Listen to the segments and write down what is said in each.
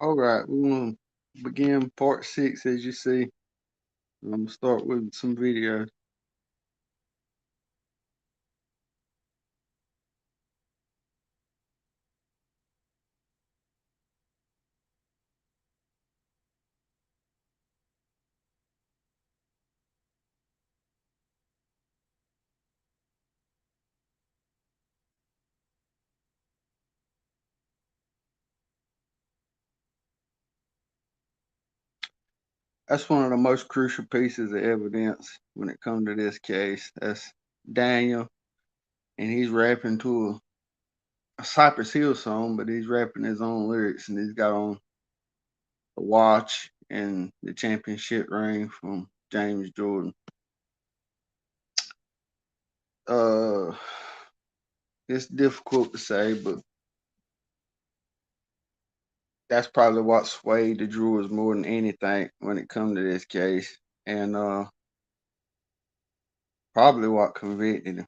All right, we're going to begin part 6, as you see. I'm going to start with some videos. That's one of the most crucial pieces of evidence when it comes to this case. That's Daniel, and he's rapping to a Cypress Hill song, but he's rapping his own lyrics, and he's got on a watch and the championship ring from James Jordan. Uh, it's difficult to say, but that's probably what swayed the jurors more than anything when it comes to this case, and probably what convicted him.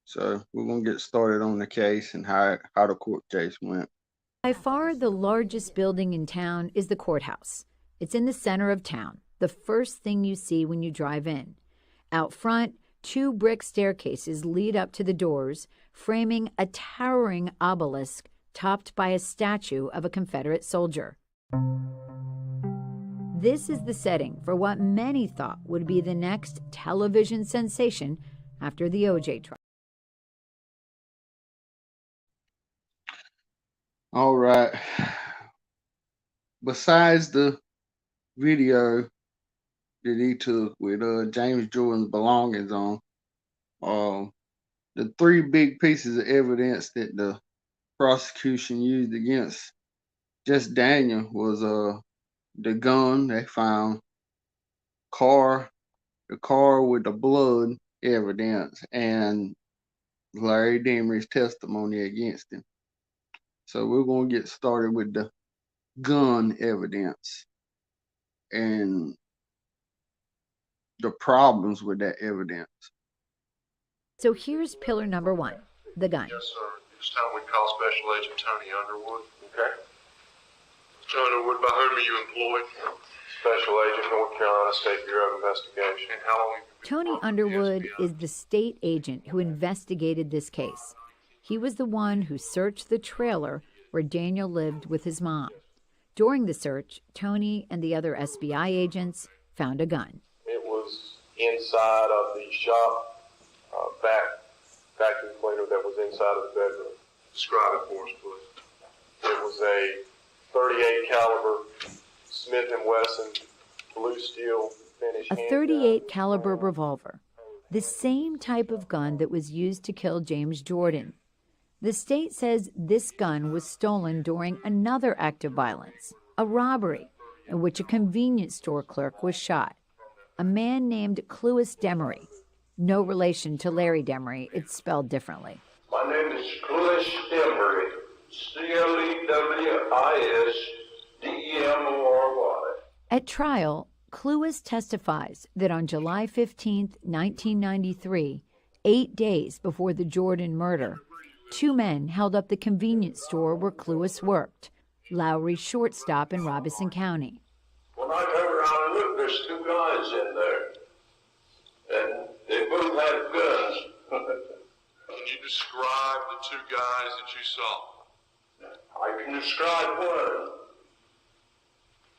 So we're gonna get started on the case and how the court case went. By far, the largest building in town is the courthouse. It's in the center of town, the first thing you see when you drive in. Out front, 2 brick staircases lead up to the doors, framing a towering obelisk topped by a statue of a Confederate soldier. This is the setting for what many thought would be the next television sensation after the O.J. trial. All right. Besides the video that he took with James Jordan's belongings on, the 3 big pieces of evidence that the prosecution used against just Daniel was the gun they found, the car with the blood evidence, and Larry Demery's testimony against him. So we're going to get started with the gun evidence and the problems with that evidence. So here's pillar number 1, the gun. Yes, sir. This time we call Special Agent Tony Underwood. Okay. Mr. Underwood, by whom are you employed? Special Agent, North Carolina State Bureau of Investigation. And how long have you been Tony Underwood is the state agent who investigated this case. He was the one who searched the trailer where Daniel lived with his mom. During the search, Tony and the other SBI agents found a gun. It was inside of the shop, vacuum cleaner that was inside of the bedroom. Describe it for us, please. It was a 38 caliber Smith & Wesson blue steel finish. A 38 caliber revolver, the same type of gun that was used to kill James Jordan. The state says this gun was stolen during another act of violence, a robbery, in which a convenience store clerk was shot. A man named Clewis Demery. No relation to Larry Demery, it's spelled differently. My name is Clewis Demery, Clewisdemery. At trial, Clewis testifies that on July 15, 1993, 8 days before the Jordan murder, 2 men held up the convenience store where Clewis worked, Lowry's shortstop in Robeson County. When I turned around and looked, there's 2 guys in there, and they both had guns. Can you describe the 2 guys that you saw? I can describe one.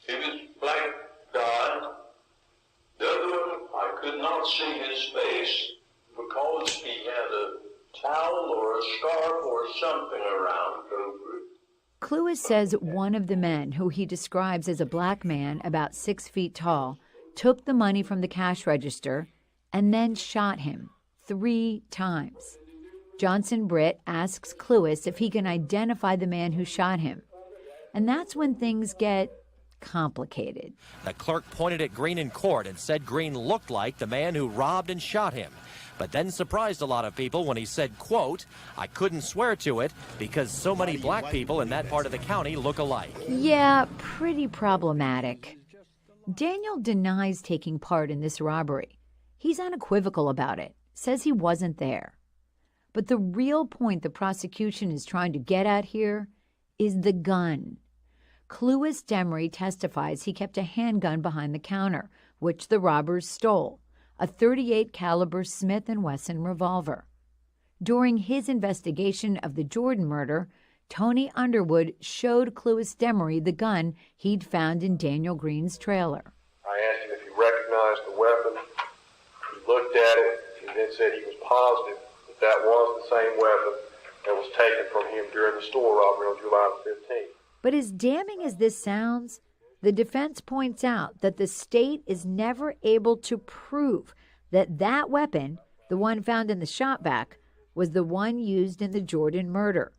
He was a black guy. The other one, I could not see his face because he had a towel or a scarf or something around over it. Clewis says one of the men, who he describes as a black man about 6 feet tall, took the money from the cash register and then shot him 3 times. Johnson Britt asks Clewis if he can identify the man who shot him. And that's when things get complicated. The clerk pointed at Green in court and said Green looked like the man who robbed and shot him, but then surprised a lot of people when he said, quote, "I couldn't swear to it because so many black people in that part of the county look alike." Yeah, pretty problematic. Daniel denies taking part in this robbery. He's unequivocal about it, says he wasn't there. But the real point the prosecution is trying to get at here is the gun. Clewis Demery testifies he kept a handgun behind the counter, which the robbers stole, a .38 caliber Smith & Wesson revolver. During his investigation of the Jordan murder, Tony Underwood showed Clewis Demery the gun he'd found in Daniel Green's trailer. I asked him if he recognized the weapon. He looked at it and then said he was positive that that was the same weapon that was taken from him during the store robbery on July 15th. But as damning as this sounds, the defense points out that the state is never able to prove that that weapon, the one found in the shop vac, was the one used in the Jordan murder.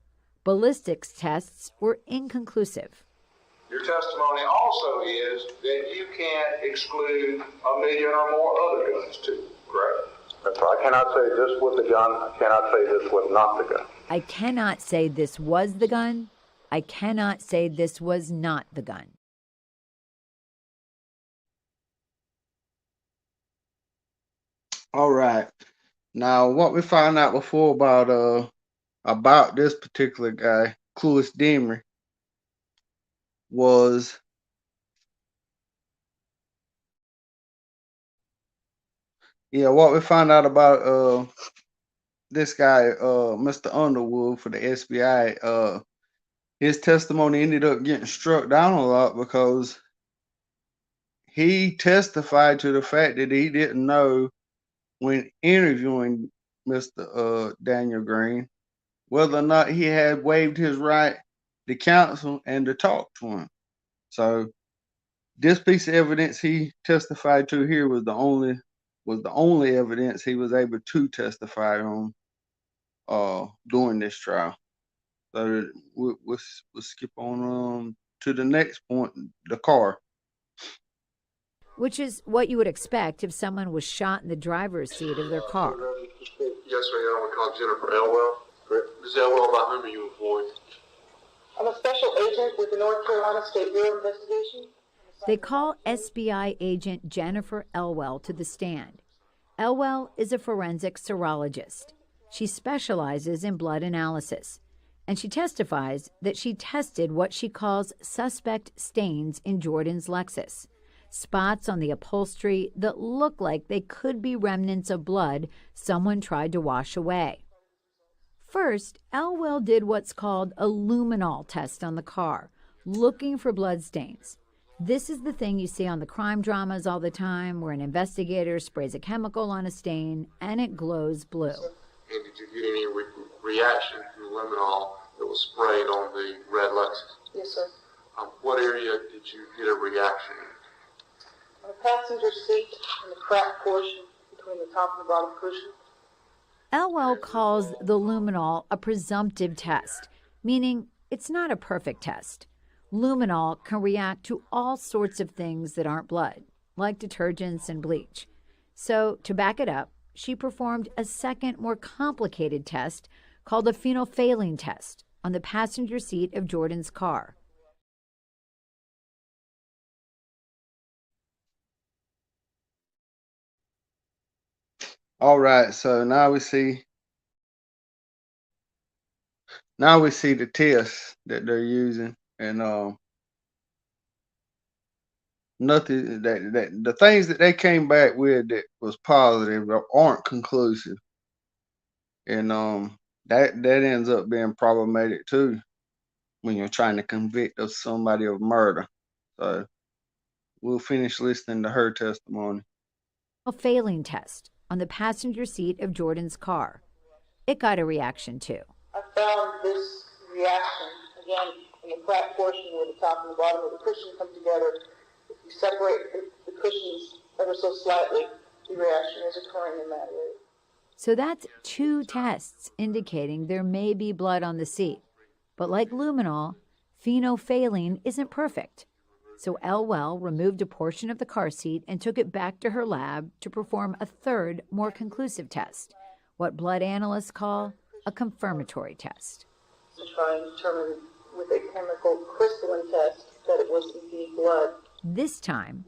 Ballistics tests were inconclusive. Your testimony also is that you can't exclude 1,000,000 or more other guns too, correct? That's right. I cannot say this was the gun. I cannot say this was not the gun. I cannot say this was the gun. I cannot say this was not the gun. All right. Now, what we found out before about this particular guy, Clewis Demery, was what we found out about this guy, Mr. Underwood for the SBI, his testimony ended up getting struck down a lot because he testified to the fact that he didn't know when interviewing Mr. Daniel Green whether or not he had waived his right to counsel and to talk to him. So this piece of evidence he testified to here was the only evidence he was able to testify on during this trial. So we'll skip on to the next point, the car. Which is what you would expect if someone was shot in the driver's seat of their car. Yes, ma'am. We call Jennifer Elwell. Ms. Elwell, by whom are you employed? I'm a special agent with the North Carolina State Bureau of Investigation. They call SBI agent Jennifer Elwell to the stand. Elwell is a forensic serologist. She specializes in blood analysis, and she testifies that she tested what she calls suspect stains in Jordan's Lexus, spots on the upholstery that look like they could be remnants of blood someone tried to wash away. First, Elwell did what's called a luminol test on the car, looking for blood stains. This is the thing you see on the crime dramas all the time, where an investigator sprays a chemical on a stain and it glows blue. And did you get any reaction from the luminol that was sprayed on the red Lexus? Yes, sir. What area did you get a reaction in? On the passenger seat and the cracked portion between the top and the bottom cushion. Elwell calls the luminol a presumptive test, meaning it's not a perfect test. Luminol can react to all sorts of things that aren't blood, like detergents and bleach. So, to back it up, she performed a second, more complicated test called a phenolphthalein test on the passenger seat of Jordan's car. All right, so now we see the tests that they're using, and nothing that the things that they came back with that was positive aren't conclusive, and that ends up being problematic too when you're trying to convict of somebody of murder. So we'll finish listening to her testimony. A phenolphthalein test on the passenger seat of Jordan's car. It got a reaction too. I found this reaction, again, in the cracked portion where the top and the bottom of the cushion come together. If you separate the cushions ever so slightly, the reaction is occurring in that area. So that's two tests indicating there may be blood on the seat. But like luminol, phenolphthalein isn't perfect. So Elwell removed a portion of the car seat and took it back to her lab to perform a third, more conclusive test, what blood analysts call a confirmatory test. To try and determine with a chemical crystalline test that it was indeed blood. This time,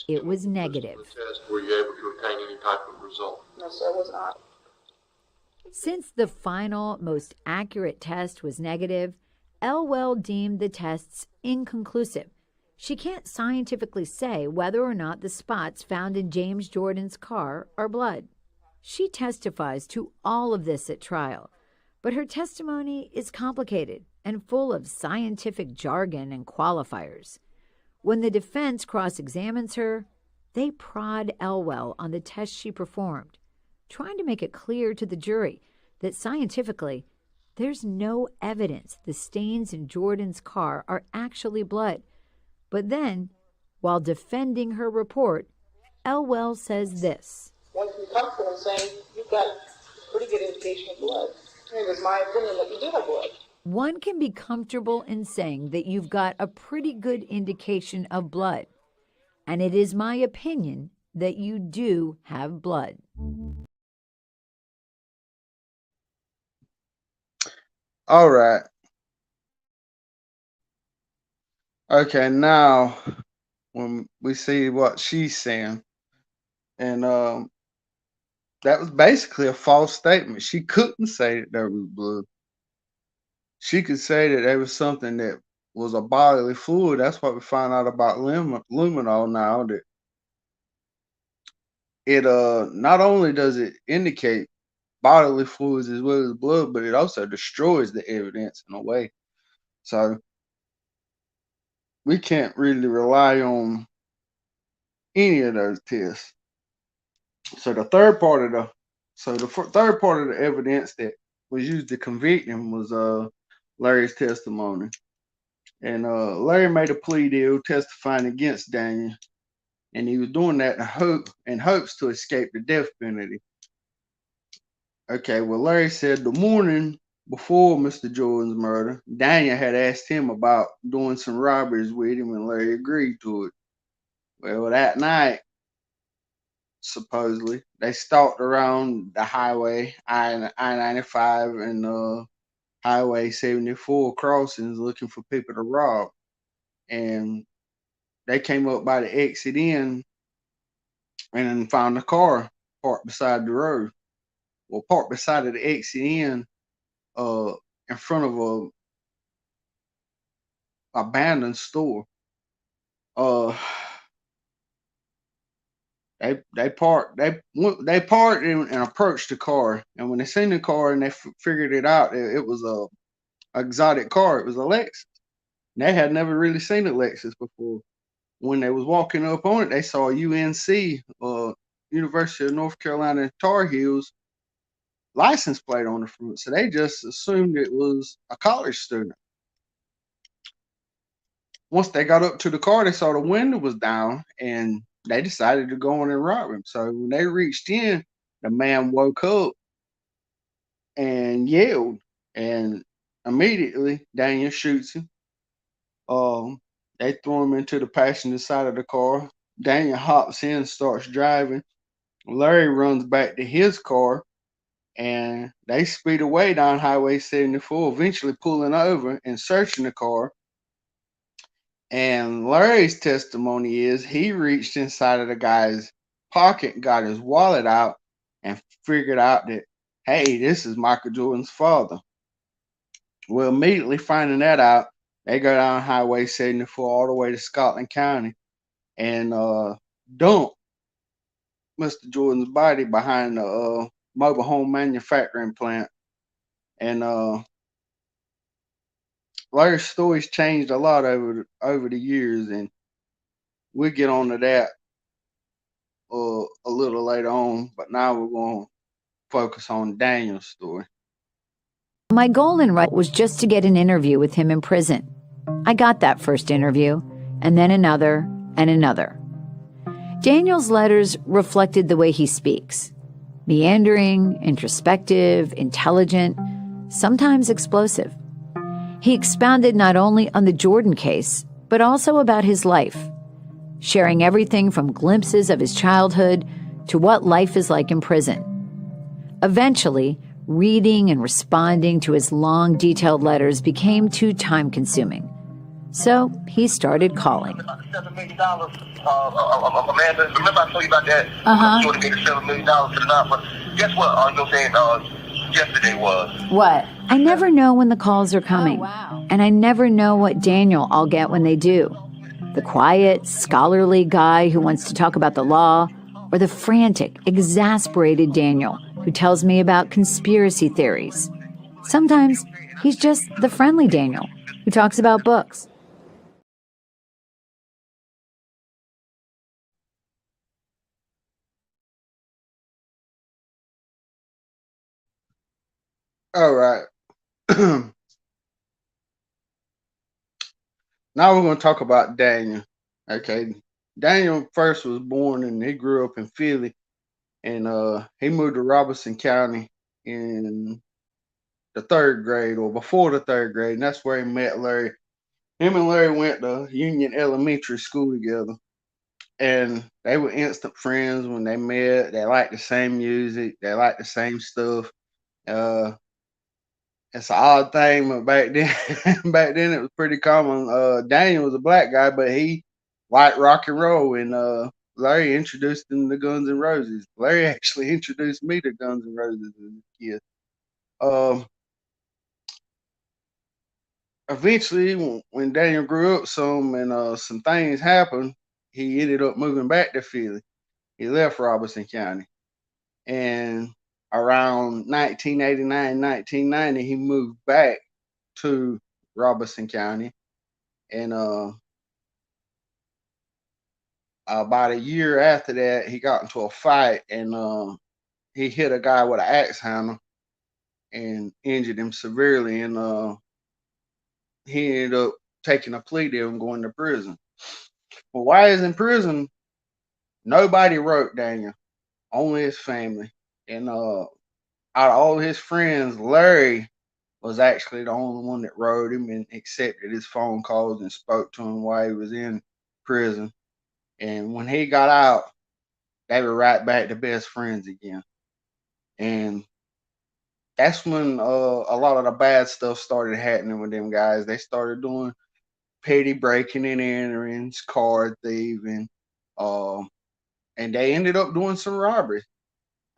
it was negative. Test, were you able to obtain any type of result? No, sir, I was not. Since the final, most accurate test was negative, Elwell deemed the tests inconclusive. She can't scientifically say whether or not the spots found in James Jordan's car are blood. She testifies to all of this at trial, but her testimony is complicated and full of scientific jargon and qualifiers. When the defense cross-examines her, they prod Elwell on the tests she performed, trying to make it clear to the jury that scientifically, there's no evidence the stains in Jordan's car are actually blood. But then, while defending her report, Elwell says this. One can be comfortable in saying you've got a pretty good indication of blood. And it's my opinion that you do have blood. One can be comfortable in saying that you've got a pretty good indication of blood. And it is my opinion that you do have blood. All right. Okay, now when we see what she's saying, and that was basically a false statement. She couldn't say that there was blood. She could say that there was something that was a bodily fluid. That's what we find out about luminol now, that it not only does it indicate bodily fluids as well as blood, but it also destroys the evidence in a way. So we can't really rely on any of those tests. So the third part of the evidence that was used to convict him was Larry's testimony. And Larry made a plea deal testifying against Daniel, and he was doing that in hopes to escape the death penalty. Okay, well, Larry said the morning before Mr. Jordan's murder, Daniel had asked him about doing some robberies with him, and Larry agreed to it. Well, that night, supposedly, they stalked around the highway, I-95 and Highway 74 crossings looking for people to rob. And they came up by the exit in and found a car parked beside the road. Well, parked beside of the exit in front of a abandoned store. They parked and approached the car, and when they seen the car and they figured it out, it was a exotic car. It was a Lexus. And they had never really seen a Lexus before. When they was walking up on it, they saw a UNC, University of North Carolina Tar Heels license plate on the front, so they just assumed it was a college student. Once they got up to the car, they saw the window was down, and they decided to go in and rob him. So when they reached in, the man woke up and yelled, and immediately Daniel shoots him. They throw him into the passenger side of the car. Daniel hops in, starts driving. Larry runs back to his car, and they speed away down Highway 74, eventually pulling over and searching the car. And Larry's testimony is he reached inside of the guy's pocket, got his wallet out, and figured out that, hey, this is Michael Jordan's father. Well, immediately finding that out, they go down Highway 74 all the way to Scotland County and dump Mr. Jordan's body behind the mobile home manufacturing plant. And Larry's story's changed a lot over the years, and we'll get on to that a little later on. But now we're going to focus on Daniel's story. My goal in writing was just to get an interview with him in prison. I got that first interview, and then another, and another. Daniel's letters reflected the way he speaks. Meandering, introspective, intelligent, sometimes explosive. He expounded not only on the Jordan case, but also about his life, sharing everything from glimpses of his childhood to what life is like in prison. Eventually, reading and responding to his long, detailed letters became too time-consuming. So he started calling. $7 million, Amanda. Remember I told you about that? Uh-huh. Jordan gave $7 million to the non-profit. Guess what? You know what I'm saying? Yesterday was. What? I never know when the calls are coming, and I never know what Daniel I'll get when they do. The quiet, scholarly guy who wants to talk about the law, or the frantic, exasperated Daniel who tells me about conspiracy theories. Sometimes he's just the friendly Daniel who talks about books. All right. Now we're going to talk about Daniel. Okay. Daniel first was born and he grew up in Philly, and he moved to Robertson County in the third grade or before the third grade, and that's where he met Larry. Him and Larry went to Union Elementary School together, and they were instant friends when they met. They liked the same music, they liked the same stuff. Uh, it's an odd thing, but back then, back then it was pretty common. Daniel was a black guy, but he liked rock and roll, and Larry introduced him to Guns N' Roses. Larry actually introduced me to Guns N' Roses as a kid. Um, Eventually, when Daniel grew up some and some things happened, he ended up moving back to Philly. He left Robertson County, and around 1989, 1990, he moved back to Robertson County, and about a year after that, he got into a fight, and he hit a guy with an axe handle and injured him severely, and he ended up taking a plea deal and going to prison. Well, while he's in prison, nobody wrote Daniel, only his family. And out of all his friends, Larry was actually the only one that wrote him and accepted his phone calls and spoke to him while he was in prison. And when he got out, they were right back to best friends again. And that's when a lot of the bad stuff started happening with them guys. They started doing petty breaking and entering, card thieving, um, and they ended up doing some robberies.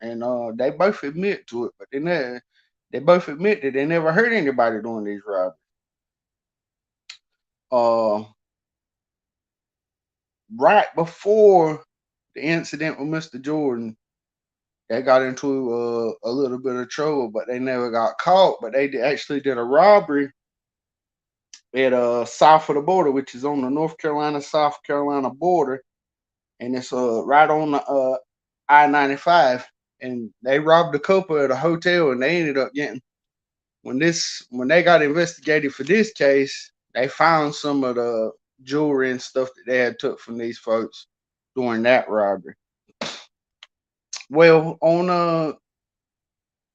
And they both admit to it, but they both admit that they never hurt anybody doing these robberies. Uh, right before the incident with Mr. Jordan, they got into a little bit of trouble, but they never got caught. But they actually did a robbery at south of the border, which is on the North Carolina South Carolina border, and it's right on the I-95. And they robbed a couple at a hotel, and they ended up getting when they got investigated for this case, they found some of the jewelry and stuff that they had took from these folks during that robbery. Well, on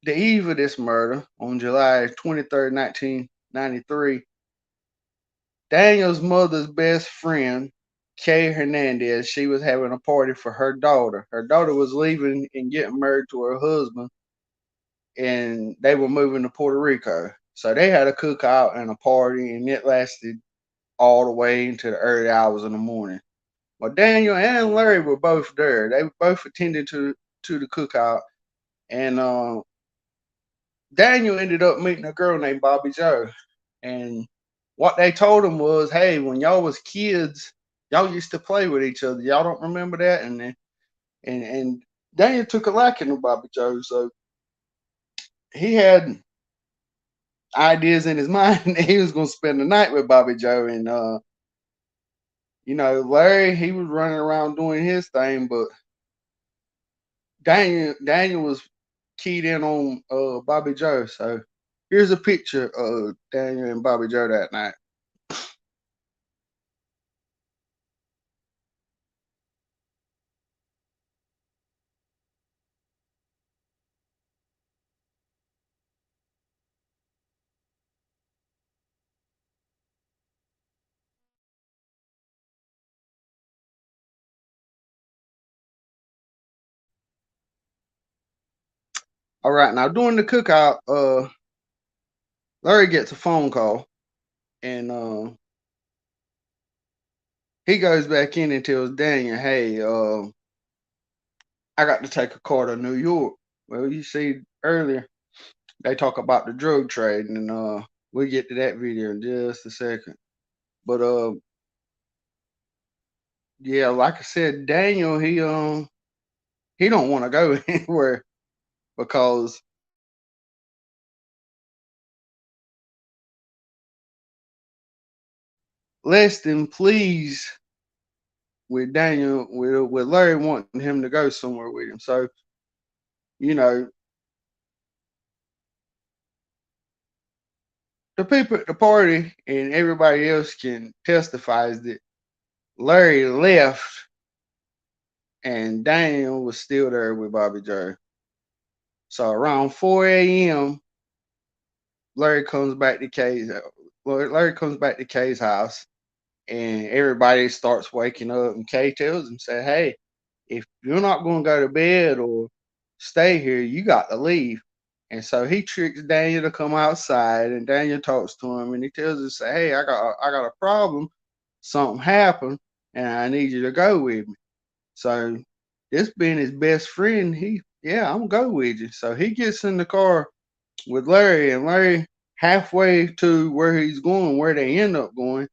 the eve of this murder, on July 23rd, 1993, Daniel's mother's best friend, Kay Hernandez, she was having a party for her daughter. Her daughter was leaving and getting married to her husband, and they were moving to Puerto Rico. So they had a cookout and a party, and it lasted all the way into the early hours in the morning. Well, Daniel and Larry were both there. They both attended to the cookout, and Daniel ended up meeting a girl named Bobby Joe. And what they told him was, "Hey, when y'all was kids, y'all used to play with each other. Y'all don't remember that?" And Daniel took a liking to Bobby Joe, so he had ideas in his mind that he was going to spend the night with Bobby Joe. And Larry, he was running around doing his thing, but Daniel was keyed in on Bobby Joe. So here's a picture of Daniel and Bobby Joe that night. All right, now during the cookout, Larry gets a phone call, and he goes back in and tells Daniel, "Hey, I got to take a car to New York." Well, you see earlier, they talk about the drug trade, and we'll get to that video in just a second. But yeah, like I said, Daniel, he don't want to go anywhere because less than pleased with Daniel, with Larry wanting him to go somewhere with him. So, you know, the people at the party and everybody else can testify is that Larry left and Daniel was still there with Bobby Joe. So around 4 a.m., Larry comes back to Kay's house, and everybody starts waking up. And Kay tells him, "Say, hey, if you're not going to go to bed or stay here, you got to leave." And so he tricks Daniel to come outside, and Daniel talks to him, and he tells him, "Say, hey, I got a problem. Something happened, and I need you to go with me." So this being his best friend, I'm gonna go with you. So he gets in the car with Larry, and Larry, halfway to where he's going, where they end up going,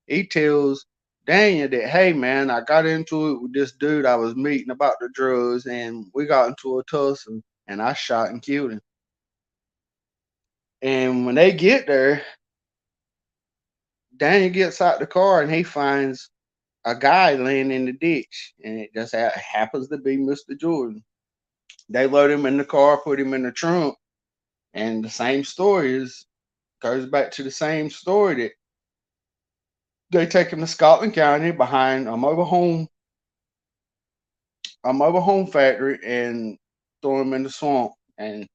he tells Daniel that, hey man, I got into it with this dude I was meeting about the drugs, and we got into a tussle, and I shot and killed him. And when they get there, Daniel gets out the car and he finds a guy laying in the ditch, and it just happens to be Mr. Jordan. They load him in the car, put him in the trunk, and the same story goes back to the same story that they take him to Scotland County behind a mobile home factory, and throw him in the swamp. And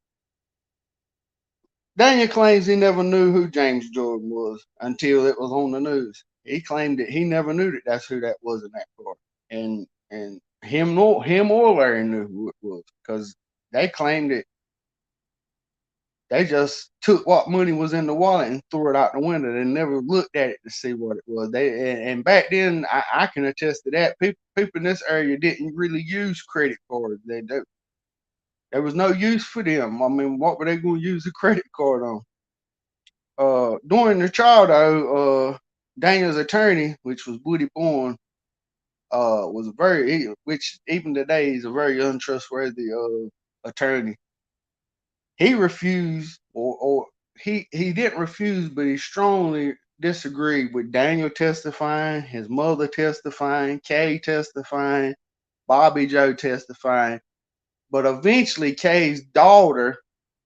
Daniel claims he never knew who James Jordan was until it was on the news. He claimed that he never knew that that's who that was in that car, and him or Larry knew who it was, because they claimed that they just took what money was in the wallet and threw it out the window. They never looked at it to see what it was. And back then, I can attest to that. People in this area didn't really use credit cards. There was no use for them. I mean, what were they going to use a credit card on? During the trial, though, Daniel's attorney, which was Woody Bourne, which even today is a very untrustworthy attorney. He refused, or he didn't refuse, but he strongly disagreed with Daniel testifying, his mother testifying, Kay testifying, Bobby Joe testifying. But eventually, Kay's daughter,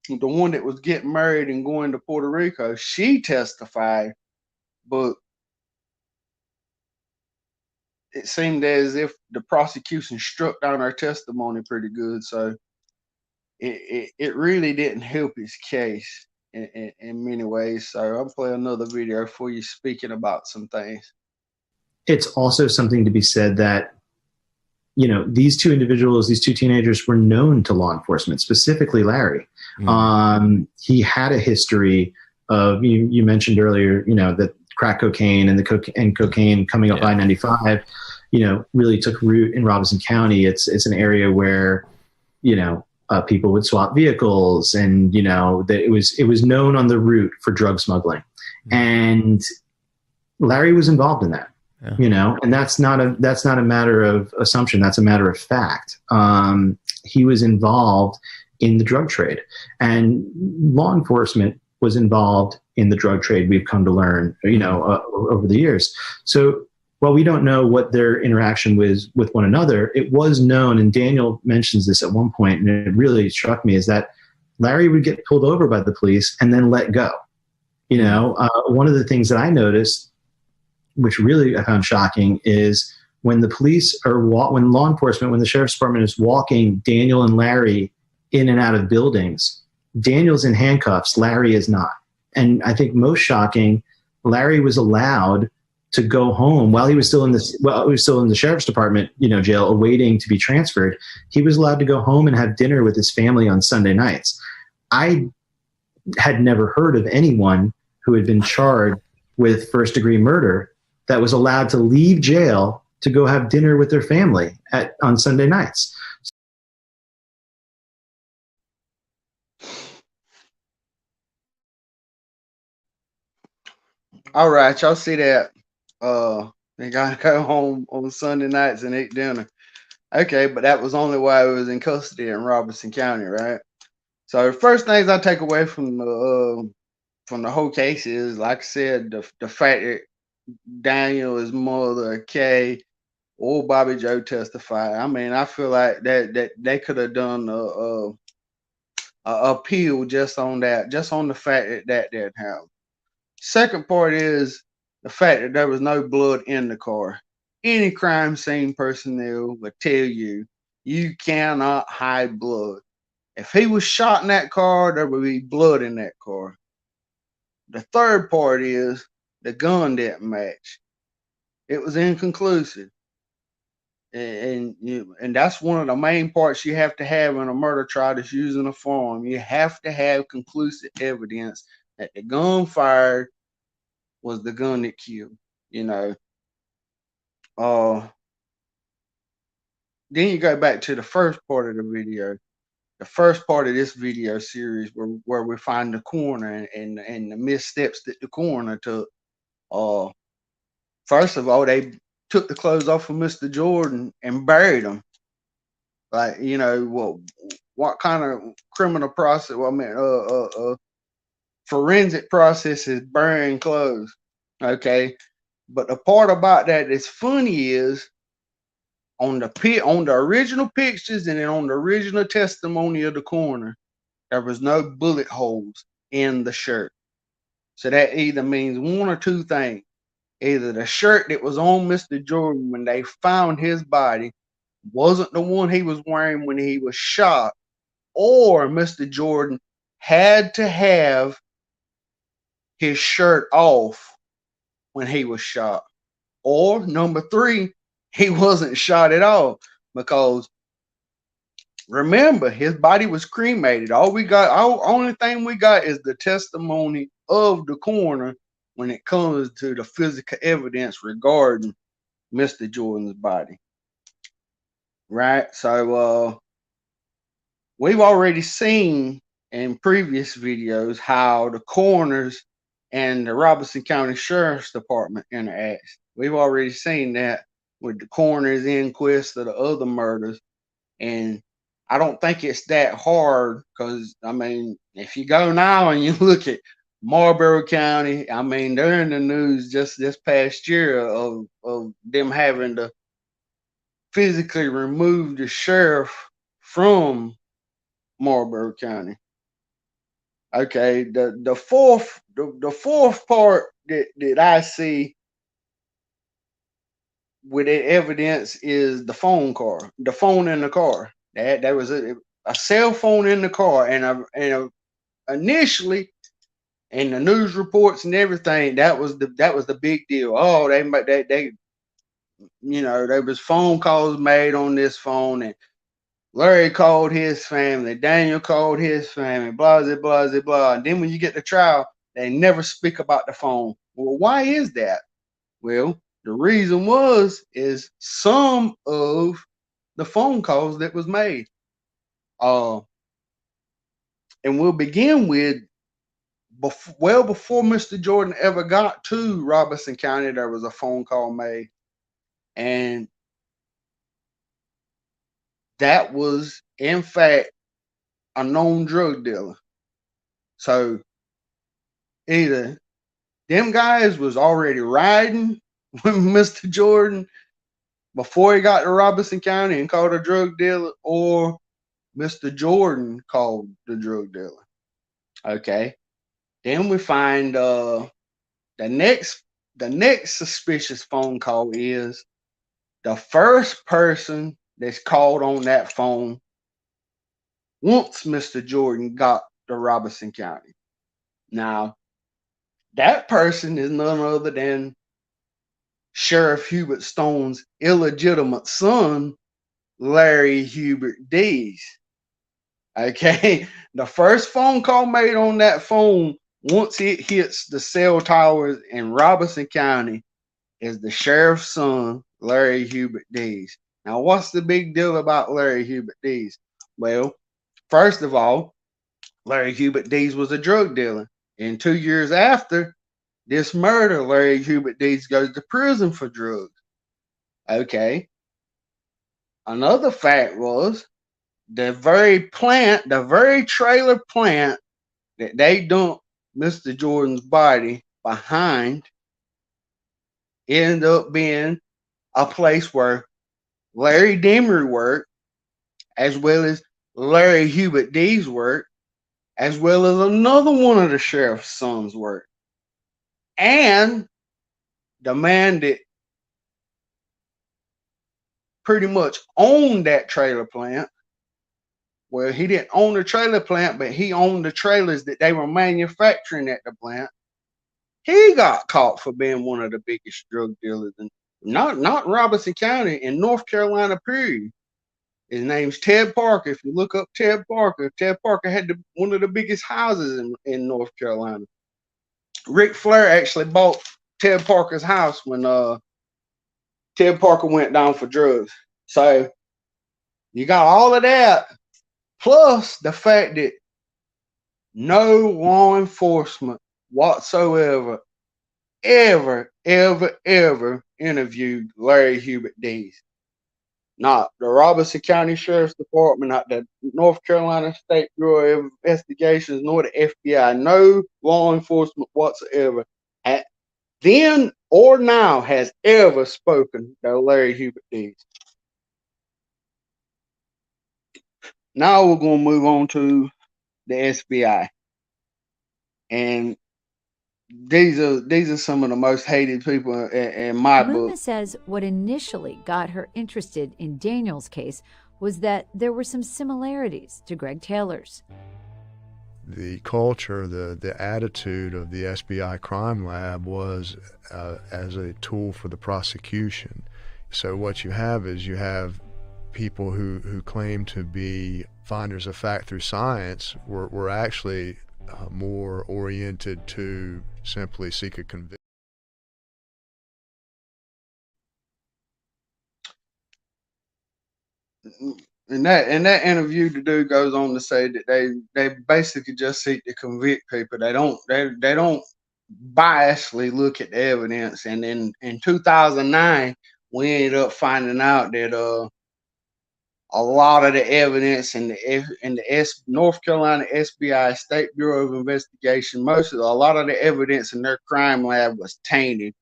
the one that was getting married and going to Puerto Rico, she testified, but it seemed as if the prosecution struck down her testimony pretty good. So it really didn't help his case in many ways. So I'll play another video for you speaking about some things. It's also something to be said that, you know, these two individuals, these two teenagers, were known to law enforcement, specifically Larry. He had a history of, you mentioned earlier, you know, that crack cocaine and cocaine coming up I-95, you know, really took root in Robinson County. It's an area where, you know, people would swap vehicles, and, you know, that it was known on the route for drug smuggling. And Larry was involved in that. You know, and that's not a matter of assumption. That's a matter of fact. He was involved in the drug trade, and law enforcement was involved in the drug trade. We've come to learn, you know, over the years. So while we don't know what their interaction was with one another, it was known, and Daniel mentions this at one point, and it really struck me, is that Larry would get pulled over by the police and then let go. You know, one of the things that I noticed, which really I found shocking, is when the police when law enforcement, when the sheriff's department is walking Daniel and Larry in and out of buildings, Daniel's in handcuffs, Larry is not. And I think most shocking, Larry was allowed to go home while he was still in the sheriff's department, you know, jail, awaiting to be transferred. He was allowed to go home and have dinner with his family on Sunday nights. I had never heard of anyone who had been charged with first-degree murder that was allowed to leave jail to go have dinner with their family on Sunday nights. All right, y'all see that? They gotta go home on Sunday nights and eat dinner. Okay, but that was only while he was in custody in Robertson County, right? So the first things I take away from the whole case is, like I said, the fact that Daniel, his mother, Kay, or Bobby Joe testified. I mean, I feel like that they could have done a appeal just on that, just on the fact that that didn't happen. Second part is the fact that there was no blood in the car. Any crime scene personnel would tell you you cannot hide blood. If he was shot in that car, there would be blood in that car. The third part is the gun didn't match. It was inconclusive. And that's one of the main parts you have to have in a murder trial that's using a firearm. You have to have conclusive evidence that the gun fired was the gun that killed. You know, uh, then you go back to the first part of the video, the first part of this video series where we find the coroner and the missteps that the coroner took. Uh, First of all, they took the clothes off of Mr. Jordan and buried him. Like, you know, what kind of criminal process? Well, I mean, forensic process is burying clothes. Okay, but the part about that that's funny is on the original pictures and then on the original testimony of the coroner, there was no bullet holes in the shirt. So that either means one or two things. Either the shirt that was on Mr. Jordan when they found his body wasn't the one he was wearing when he was shot, or Mr. Jordan had to have his shirt off when he was shot. Or number three, he wasn't shot at all, because remember, his body was cremated. Only thing we got is the testimony of the coroner when it comes to the physical evidence regarding Mr. Jordan's body. Right? So we've already seen in previous videos how the coroners and the Robertson County Sheriff's Department interacts. We've already seen that with the coroner's inquest of the other murders. And I don't think it's that hard, because, I mean, if you go now and you look at Marlboro County, I mean, they're in the news just this past year of them having to physically remove the sheriff from Marlboro County. Okay, the fourth part that I see with the evidence is the phone in the car. There was a cell phone in the car, and initially in the news reports and everything, that was the big deal. Oh, they you know, there was phone calls made on this phone, and Larry called his family, Daniel called his family, blah, blah, blah, blah. And then when you get to trial, they never speak about the phone. Well, why is that? Well, the reason is some of the phone calls that was made. And we'll begin with before Mr. Jordan ever got to Robertson County, there was a phone call made. And that was, in fact, a known drug dealer. So either them guys was already riding with Mr. Jordan before he got to Robertson County and called a drug dealer, or Mr. Jordan called the drug dealer. Okay. Then we find the next suspicious phone call is the first person that's called on that phone once Mr. Jordan got to Robertson County. Now, that person is none other than Sheriff Hubert Stone's illegitimate son, Larry Hubert Dees. Okay, the first phone call made on that phone, once it hits the cell towers in Robertson County, is the sheriff's son, Larry Hubert Dees. Now, what's the big deal about Larry Hubert Dees? Well, first of all, Larry Hubert Dees was a drug dealer. And 2 years after, this murder, Larry Hubert Deeds goes to prison for drugs. Okay. Another fact was the very trailer plant that they dumped Mr. Jordan's body behind ended up being a place where Larry Demery worked, as well as Larry Hubert Dees worked, as well as another one of the sheriff's sons worked. And the man that pretty much owned that trailer plant, well, he didn't own the trailer plant, but he owned the trailers that they were manufacturing at the plant. He got caught for being one of the biggest drug dealers in not Robertson County, in North Carolina, period. His name's Ted Parker. If you look up Ted Parker had one of the biggest houses in North Carolina. Ric Flair actually bought Ted Parker's house when Ted Parker went down for drugs. So you got all of that, plus the fact that no law enforcement whatsoever ever interviewed Larry Hubert Dees. Not the Robertson County Sheriff's Department, not the North Carolina State Bureau of Investigations, nor the FBI. No law enforcement whatsoever, then or now, has ever spoken to Larry Hubert Dees. Now we're going to move on to the SBI. And these are some of the most hated people in my book. Luna says what initially got her interested in Daniel's case was that there were some similarities to Greg Taylor's. The culture, the attitude of the SBI crime lab was as a tool for the prosecution. So what you have is you have people who claim to be finders of fact through science were actually more oriented to simply seek a conviction. In that interview, the dude goes on to say that they basically just seek to convict people. They don't biasly look at the evidence. And then in 2009, we ended up finding out that a lot of the evidence in the North Carolina SBI State Bureau of Investigation, a lot of the evidence in their crime lab was tainted.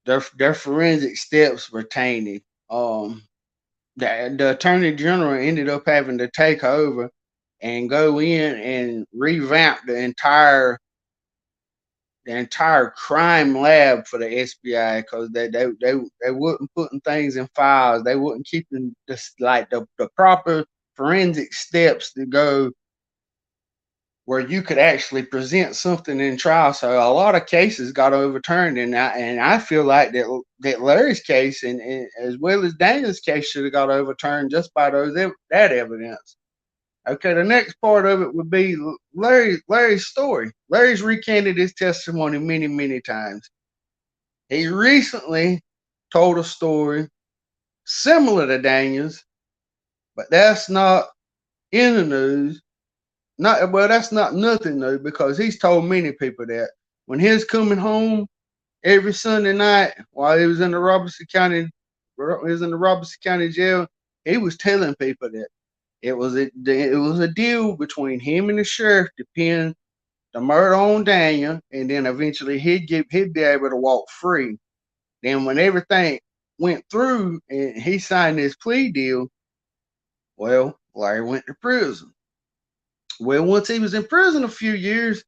Their forensic steps were tainted. The attorney general ended up having to take over and go in and revamp the entire crime lab for the SBI, because they wasn't putting things in files. They wasn't keeping the proper forensic steps to go where you could actually present something in trial. So a lot of cases got overturned, and I feel like that Larry's case and as well as Daniel's case should have got overturned just by that evidence. Okay, the next part of it would be Larry's story. Larry's recanted his testimony many, many times. He recently told a story similar to Daniel's, but that's not in the news. That's not nothing new, because he's told many people that when he was coming home every Sunday night while he was in the Robertson County jail, he was telling people that it was a deal between him and the sheriff to pin the murder on Daniel, and then eventually he'd be able to walk free. Then when everything went through and he signed his plea deal, well, Larry went to prison. Well, once he was in prison a few years,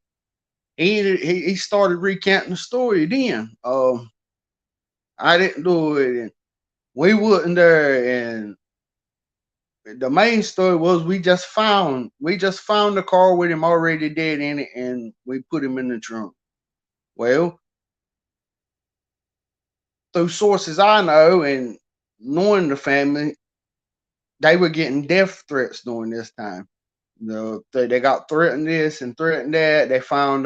he started recanting the story then. I didn't do it, and we wasn't there, and the main story was we just found the car with him already dead in it, and we put him in the trunk. Well, through sources I know and knowing the family, they were getting death threats during this time. They got threatened this and threatened that. They found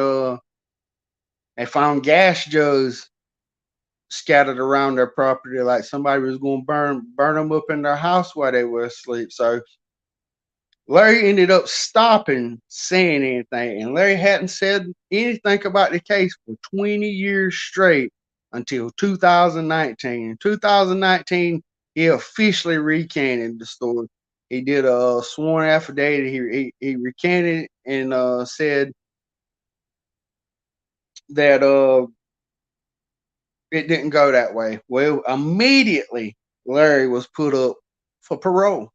gas jugs scattered around their property, like somebody was going to burn them up in their house while they were asleep. So Larry ended up stopping saying anything, and Larry hadn't said anything about the case for 20 years straight until 2019. In 2019, he officially recanted the story. He did a sworn affidavit. He recanted and said that it didn't go that way. Well, immediately Larry was put up for parole.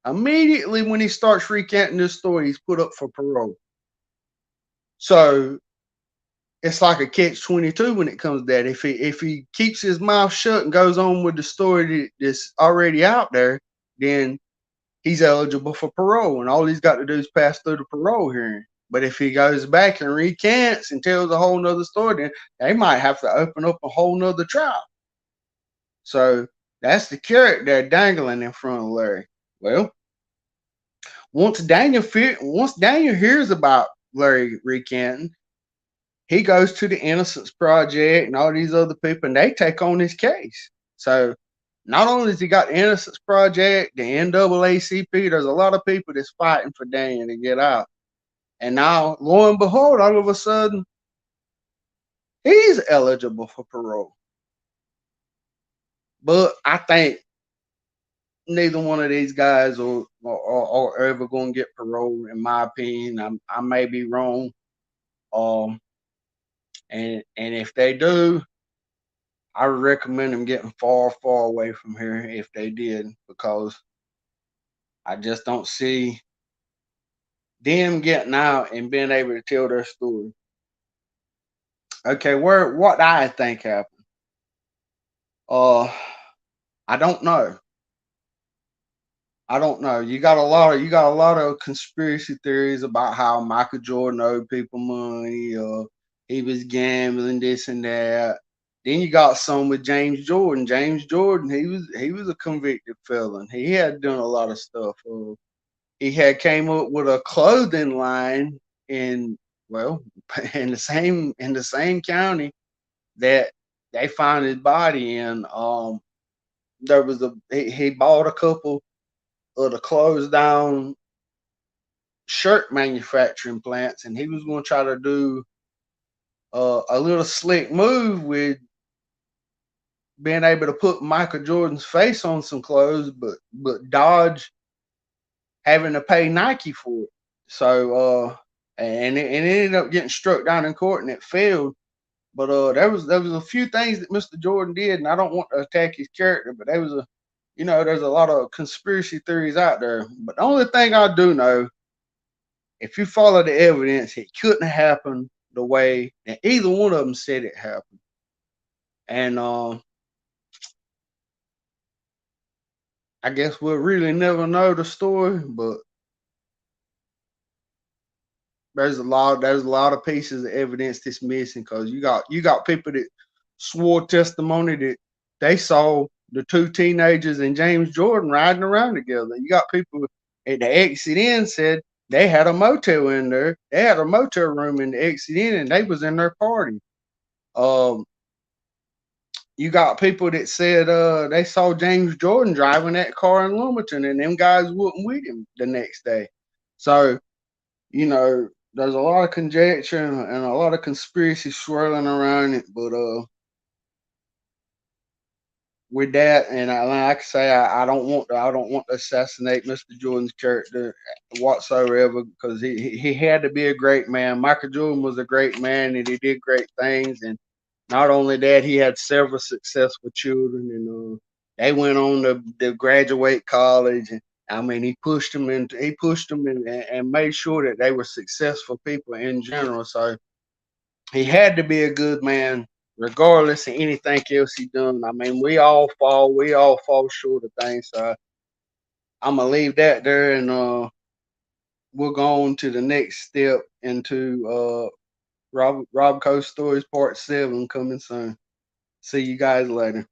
Immediately when he starts recanting this story, he's put up for parole. So it's like a catch-22 when it comes to that. If he keeps his mouth shut and goes on with the story that's already out there, then he's eligible for parole, and all he's got to do is pass through the parole hearing. But if he goes back and recants and tells a whole nother story, then they might have to open up a whole nother trial. So that's the carrot they're dangling in front of Larry. Well, once Daniel hears about Larry recanting, he goes to the Innocence Project and all these other people, and they take on his case. So not only has he got the Innocence Project, the NAACP, there's a lot of people that's fighting for Daniel to get out. And now, lo and behold, all of a sudden, he's eligible for parole. But I think neither one of these guys are ever going to get parole, in my opinion. I may be wrong. And if they do, I would recommend them getting far, far away from here if they did, because I just don't see them getting out and being able to tell their story. Okay, what I think happened. I don't know. I don't know. You got a lot of conspiracy theories about how Michael Jordan owed people money, he was gambling, this and that. Then you got some with James Jordan. James Jordan, he was a convicted felon. He had done a lot of stuff. He had came up with a clothing line in well in the same county that they found his body in. There was he bought a couple of the closed down shirt manufacturing plants, and he was going to try to do a little slick move with being able to put Michael Jordan's face on some clothes, but dodge having to pay Nike for it. So and it ended up getting struck down in court, and it failed. But there was a few things that Mr. Jordan did, and I don't want to attack his character, but there was there's a lot of conspiracy theories out there. But the only thing I do know, if you follow the evidence, it couldn't happen the way that either one of them said it happened. And I guess we'll really never know the story, but there's a lot of pieces of evidence that's missing, because you got people that swore testimony that they saw the two teenagers and James Jordan riding around together. You got people at the exit in said they had a motel in there. They had a motel room in the exit in, and they was in their party. You got people that said they saw James Jordan driving that car in Wilmington, and them guys wasn't with him the next day. So, there's a lot of conjecture and a lot of conspiracy swirling around it. But with that, and like I say, I don't want to assassinate Mr. Jordan's character whatsoever, because he had to be a great man. Michael Jordan was a great man, and he did great things. And not only that, he had several successful children, and they went on to graduate college. And I mean, he pushed them and made sure that they were successful people in general. So he had to be a good man, regardless of anything else he done. I mean, we all fall short of things. So I'm gonna leave that there, and we'll go on to the next step into RobCo Stories Part 7 coming soon. See you guys later.